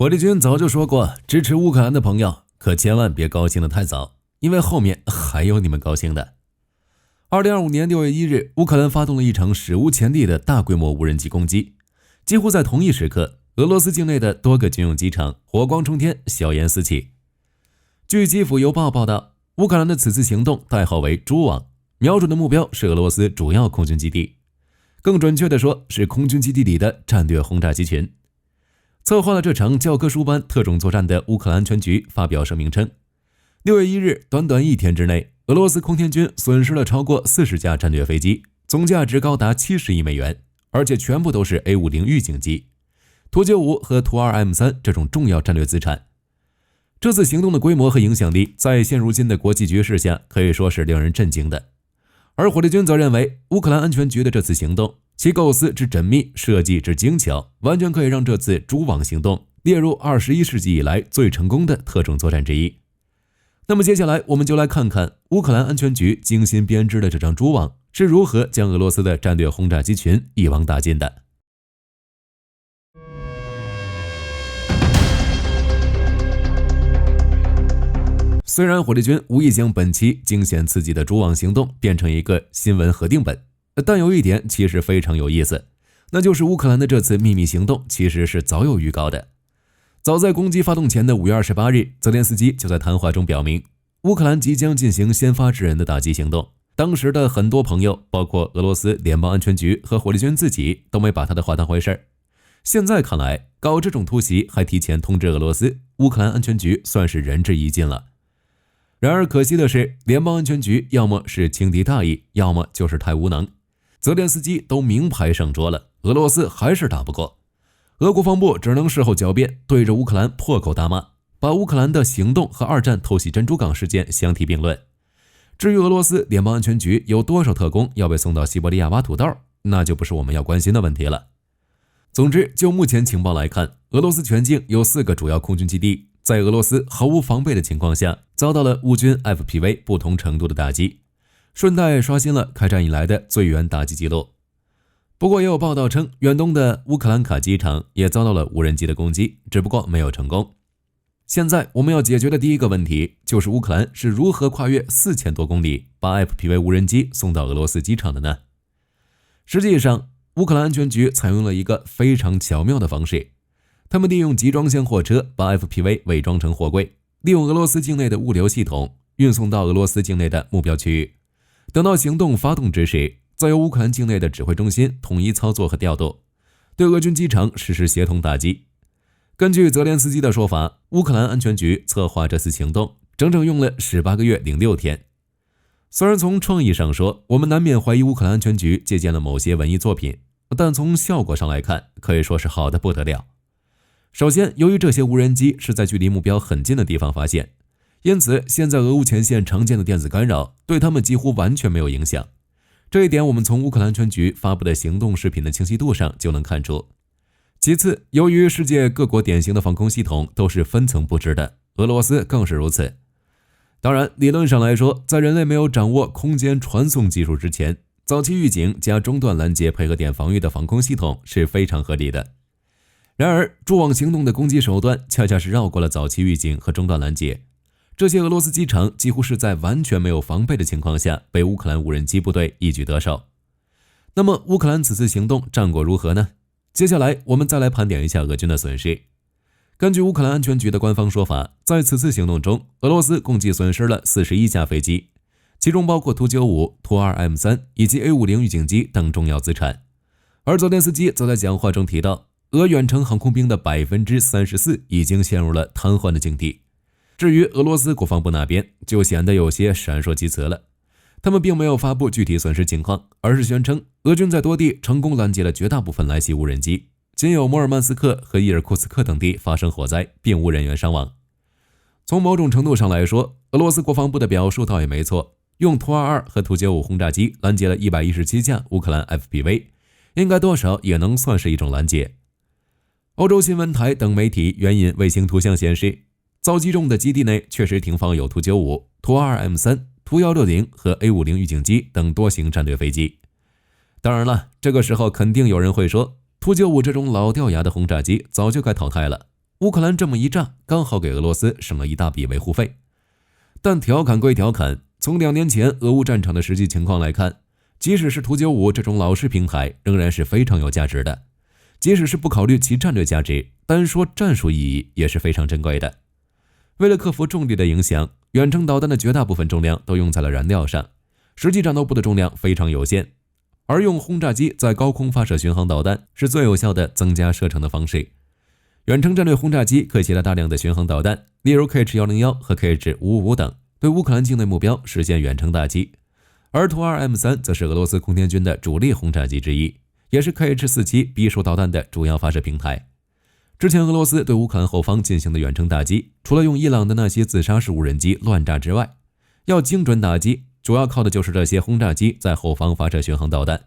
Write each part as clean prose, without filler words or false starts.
火力军早就说过，支持乌克兰的朋友可千万别高兴得太早，因为后面还有你们高兴的。2025年6月1日，乌克兰发动了一场史无前例的大规模无人机攻击，几乎在同一时刻，俄罗斯境内的多个军用机场火光冲天，硝烟四起。据基辅邮报报道，乌克兰的此次行动代号为“蛛网”，瞄准的目标是俄罗斯主要空军基地，更准确地说是空军基地里的战略轰炸机群。策划了这场教科书般特种作战的乌克兰安全局发表声明称，6月1日，短短1天之内，俄罗斯空天军损失了超过40架战略飞机，总价值高达70亿美元，而且全部都是 A50 预警机、图95和图 2M3 这种重要战略资产。这次行动的规模和影响力，在现如今的国际局势下，可以说是令人震惊的。而火力军则认为，乌克兰安全局的这次行动，其构思之缜密，设计之精巧，完全可以让这次蛛网行动列入21世纪以来最成功的特种作战之一。那么接下来我们就来看看乌克兰安全局精心编织的这张蛛网是如何将俄罗斯的战略轰炸机群一网打尽的。虽然火力军无意将本期惊险刺激的蛛网行动变成一个新闻核定本，但有一点其实非常有意思，那就是乌克兰的这次秘密行动其实是早有预告的。早在攻击发动前的5月28日，泽连斯基就在谈话中表明，乌克兰即将进行先发制人的打击行动。当时的很多朋友，包括俄罗斯联邦安全局和火力军自己，都没把他的话当回事。现在看来，搞这种突袭还提前通知俄罗斯，乌克兰安全局算是仁至义尽了。然而可惜的是，联邦安全局要么是轻敌大意，要么就是太无能。泽连斯基都明牌上桌了，俄罗斯还是打不过。俄国防部只能事后狡辩，对着乌克兰破口大骂，把乌克兰的行动和2战偷袭珍珠港事件相提并论。至于俄罗斯联邦安全局有多少特工要被送到西伯利亚挖土豆，那就不是我们要关心的问题了。总之，就目前情报来看，俄罗斯全境有4个主要空军基地，在俄罗斯毫无防备的情况下，遭到了乌军 FPV 不同程度的打击，顺带刷新了开战以来的最远打击记录。不过也有报道称，远东的乌克兰卡机场也遭到了无人机的攻击，只不过没有成功。现在我们要解决的第一个问题，就是乌克兰是如何跨越4000多公里，把 FPV 无人机送到俄罗斯机场的呢？实际上，乌克兰安全局采用了一个非常巧妙的方式，他们利用集装箱货车把 FPV 伪装成货柜，利用俄罗斯境内的物流系统运送到俄罗斯境内的目标区域。等到行动发动之时，再由乌克兰境内的指挥中心统一操作和调度，对俄军机场实施协同打击。根据泽连斯基的说法，乌克兰安全局策划这次行动整整用了18个月零6天。虽然从创意上说，我们难免怀疑乌克兰安全局借鉴了某些文艺作品，但从效果上来看，可以说是好的不得了。首先，由于这些无人机是在距离目标很近的地方发现，因此现在俄乌前线常见的电子干扰对他们几乎完全没有影响。这一点我们从乌克兰安全局发布的行动视频的清晰度上就能看出。其次，由于世界各国典型的防空系统都是分层布置的，俄罗斯更是如此。当然，理论上来说，在人类没有掌握空间传送技术之前，早期预警加中断拦截配合点防御的防空系统是非常合理的。然而，蛛网行动的攻击手段恰恰是绕过了早期预警和中断拦截。这些俄罗斯机场几乎是在完全没有防备的情况下，被乌克兰无人机部队一举得手。那么，乌克兰此次行动战果如何呢？接下来，我们再来盘点一下俄军的损失。根据乌克兰安全局的官方说法，在此次行动中，俄罗斯共计损失了41架飞机，其中包括图95、图 2M3 以及 A50 预警机等重要资产。而泽连斯基则在讲话中提到，俄远程航空兵的 34% 已经陷入了瘫痪的境地。至于俄罗斯国防部那边，就显得有些闪烁其词了。他们并没有发布具体损失情况，而是宣称俄军在多地成功拦截了绝大部分来袭无人机，仅有摩尔曼斯克和伊尔库茨克等地发生火灾，并无人员伤亡。从某种程度上来说，俄罗斯国防部的表述倒也没错，用图22和图95轰炸机拦截了117架乌克兰 FPV， 应该多少也能算是一种拦截。欧洲新闻台等媒体援引卫星图像显示，遭击中的基地内确实停放有图95、图 2M3、图160和 A50 预警机等多型战略飞机。当然了，这个时候肯定有人会说，图95这种老掉牙的轰炸机早就该淘汰了。乌克兰这么一炸，刚好给俄罗斯省了一大笔维护费。但调侃归调侃，从2年前俄乌战场的实际情况来看，即使是图95这种老式平台仍然是非常有价值的，即使是不考虑其战略价值，单说战术意义也是非常珍贵的。为了克服重力的影响，远程导弹的绝大部分重量都用在了燃料上，实际战斗部的重量非常有限，而用轰炸机在高空发射巡航导弹是最有效的增加射程的方式。远程战略轰炸机可以携带大量的巡航导弹，例如 KH-101 和 KH-555 等，对乌克兰境内目标实现远程打击。而图 2M3 则是俄罗斯空天军的主力轰炸机之一，也是 KH-47 匕首导弹的主要发射平台。之前俄罗斯对乌克兰后方进行的远程打击，除了用伊朗的那些自杀式无人机乱炸之外，要精准打击主要靠的就是这些轰炸机在后方发射巡航导弹。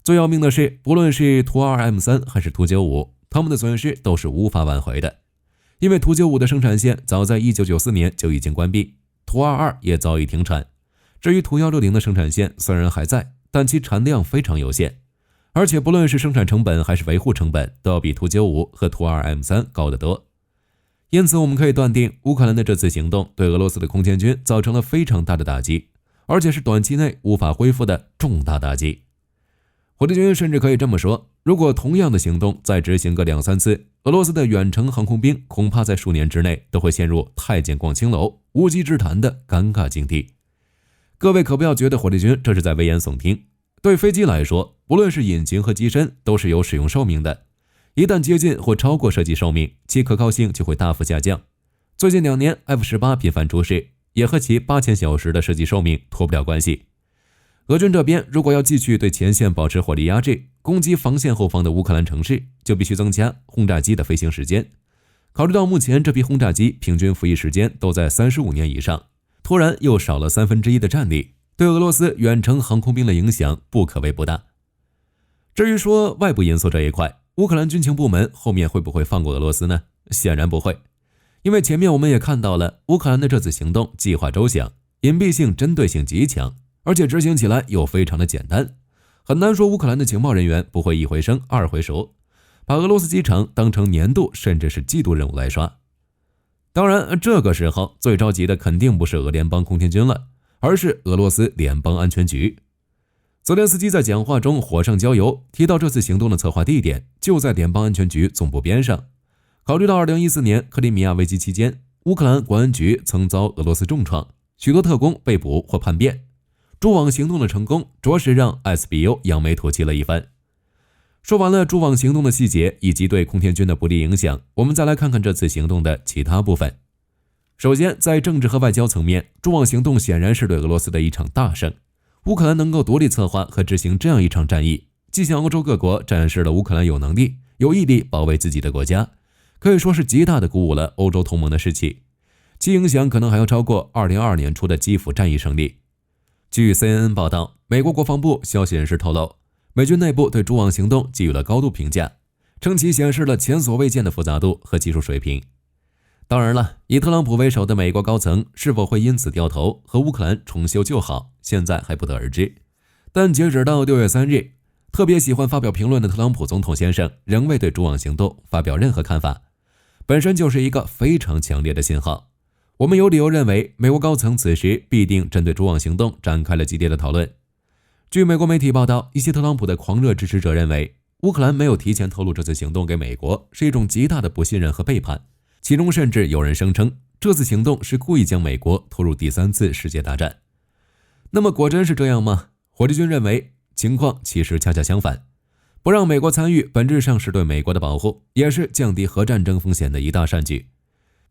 最要命的是，不论是图 2M3 还是图95，他们的损失都是无法挽回的，因为图95的生产线早在1994年就已经关闭，图22也早已停产。至于图160的生产线虽然还在，但其产量非常有限，而且不论是生产成本还是维护成本都要比图95和图 2M3 高得多。因此我们可以断定，乌克兰的这次行动对俄罗斯的空天军造成了非常大的打击，而且是短期内无法恢复的重大打击。火箭军甚至可以这么说，如果同样的行动再执行个2-3次，俄罗斯的远程航空兵恐怕在数年之内都会陷入太监逛青楼、无稽之谈的尴尬境地。各位可不要觉得火箭军这是在危言耸听，对飞机来说，不论是引擎和机身都是有使用寿命的，一旦接近或超过设计寿命，其可靠性就会大幅下降。最近2年 F-18 频繁出事，也和其8000小时的设计寿命脱不了关系。俄军这边如果要继续对前线保持火力压制，攻击防线后方的乌克兰城市，就必须增加轰炸机的飞行时间。考虑到目前这批轰炸机平均服役时间都在35年以上，突然又少了1/3的战力，对俄罗斯远程航空兵的影响不可谓不大。至于说外部因素这一块，乌克兰军情部门后面会不会放过俄罗斯呢？显然不会，因为前面我们也看到了，乌克兰的这次行动计划周详，隐蔽性、针对性极强，而且执行起来又非常的简单，很难说乌克兰的情报人员不会一回生二回熟，把俄罗斯机场当成年度甚至是季度任务来刷。当然，这个时候最着急的肯定不是俄联邦空天军了，而是俄罗斯联邦安全局。泽连斯基在讲话中火上浇油，提到这次行动的策划地点就在联邦安全局总部边上。考虑到2014年克里米亚危机期间，乌克兰国安局曾遭俄罗斯重创，许多特工被捕或叛变，蛛网行动的成功着实让 SBU 扬眉吐气了一番。说完了蛛网行动的细节以及对空天军的不利影响，我们再来看看这次行动的其他部分。首先，在政治和外交层面，蛛网行动显然是对俄罗斯的一场大胜。乌克兰能够独立策划和执行这样一场战役，既向欧洲各国展示了乌克兰有能力、有毅力保卫自己的国家，可以说是极大地鼓舞了欧洲同盟的士气，其影响可能还要超过2022年初的基辅战役胜利。据 CNN 报道，美国国防部消息人士透露，美军内部对蛛网行动给予了高度评价，称其显示了前所未见的复杂度和技术水平。当然了，以特朗普为首的美国高层是否会因此掉头和乌克兰重修旧好，现在还不得而知。但截止到6月3日，特别喜欢发表评论的特朗普总统先生仍未对蛛网行动发表任何看法，本身就是一个非常强烈的信号。我们有理由认为，美国高层此时必定针对蛛网行动展开了激烈的讨论。据美国媒体报道，一些特朗普的狂热支持者认为，乌克兰没有提前透露这次行动给美国是一种极大的不信任和背叛，其中甚至有人声称这次行动是故意将美国拖入第3次世界大战。那么果真是这样吗？火箭军认为情况其实恰恰相反，不让美国参与本质上是对美国的保护，也是降低核战争风险的一大善举。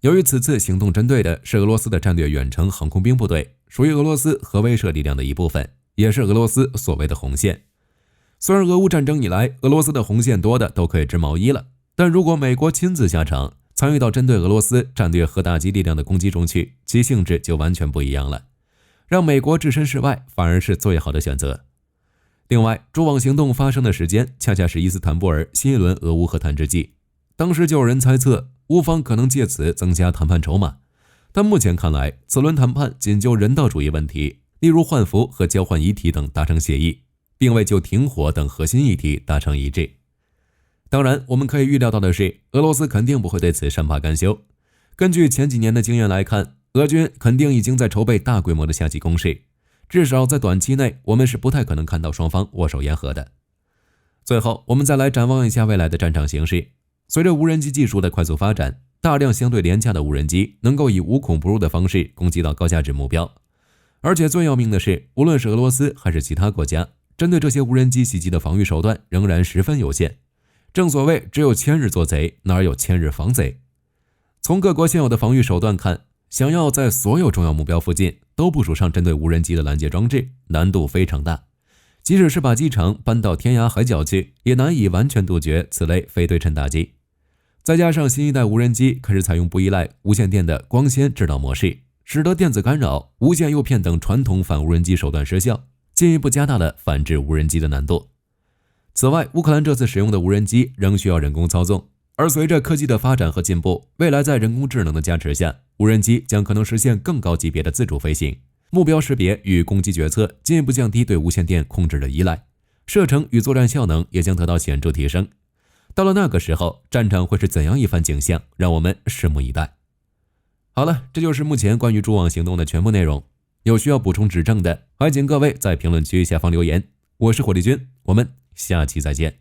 由于此次行动针对的是俄罗斯的战略远程航空兵部队，属于俄罗斯核威慑力量的一部分，也是俄罗斯所谓的红线。虽然俄乌战争以来，俄罗斯的红线多的都可以织毛衣了，但如果美国亲自下场，参与到针对俄罗斯战略核打击力量的攻击中去，其性质就完全不一样了。让美国置身事外反而是最好的选择。另外，蛛网行动发生的时间恰恰是伊斯坦布尔新一轮俄乌和谈之际，当时就有人猜测乌方可能借此增加谈判筹码，但目前看来，此轮谈判仅就人道主义问题，例如换俘和交换遗体等达成协议，并未就停火等核心议题达成一致。当然，我们可以预料到的是，俄罗斯肯定不会对此善罢甘休。根据前几年的经验来看，俄军肯定已经在筹备大规模的夏季攻势，至少在短期内，我们是不太可能看到双方握手言和的。最后，我们再来展望一下未来的战场形势。随着无人机技术的快速发展，大量相对廉价的无人机能够以无孔不入的方式攻击到高价值目标。而且最要命的是，无论是俄罗斯还是其他国家，针对这些无人机袭击的防御手段仍然十分有限。正所谓只有千日做贼，哪有千日防贼。从各国现有的防御手段看，想要在所有重要目标附近都部署上针对无人机的拦截装置，难度非常大。即使是把机场搬到天涯海角去，也难以完全杜绝此类非对称打击。再加上新一代无人机开始采用不依赖无线电的光纤制导模式，使得电子干扰、无线诱骗等传统反无人机手段失效，进一步加大了反制无人机的难度。此外，乌克兰这次使用的无人机仍需要人工操纵，而随着科技的发展和进步，未来在人工智能的加持下，无人机将可能实现更高级别的自主飞行，目标识别与攻击决策进一步降低对无线电控制的依赖，射程与作战效能也将得到显著提升。到了那个时候，战场会是怎样一番景象，让我们拭目以待。好了，这就是目前关于蛛网行动的全部内容。有需要补充指正的，还请各位在评论区下方留言。我是火力军，我们下期再见。